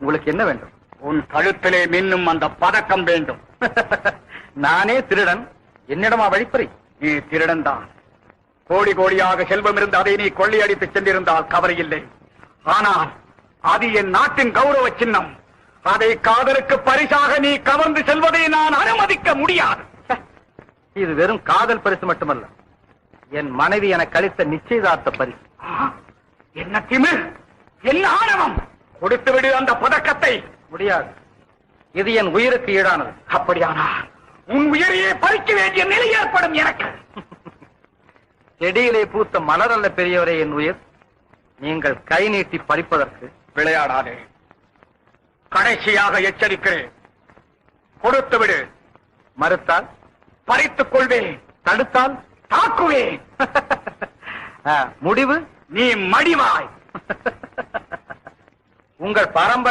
உங்களுக்கு என்ன வேண்டும்? உன் கழுத்திலே மின்னும் அந்த பதக்கம் வேண்டும். நானே திருடன், என்னிடமா வழிப்பறி? நீ திருடன் தான். கோடி கோடியாக செல்வம் இருந்து அதை நீ கொள்ளையடித்து சென்றிருந்தால் கவலை இல்லை. ஆனால் அது என் நாட்டின் கௌரவ சின்னம். அதை காதலுக்கு பரிசாக நீ கவர்ந்து செல்வதை நான் அனுமதிக்க முடியாது. இது வெறும் காதல் பரிசு மட்டுமல்ல, என் மனைவி என கழித்த நிச்சயதார்த்த பரிசு. என்ன திமிர், என்ன ஆணவம்! கொடுத்து விடு அந்த பதக்கத்தை. முடியாது, இது என் உயிருக்கு ஈடானது. அப்படியானால் உன் உயிரையே பறிக்க வேண்டிய நிலை ஏற்படும் எனக்கு. செடியிலே பூத்த மலர் அல்ல பெரியவரே என் உயிர். நீங்கள் கை நீட்டி பறிப்பதற்கு விளையாடாதே. கடைசியாக எச்சரிக்கிறேன், கொடுத்து விடு. மறுத்தால் பறித்துக் கொள்வேன். தடுத்தால் தாக்குவேன். முடிவு நீ மடிவாய். உங்கள் பரம்பரை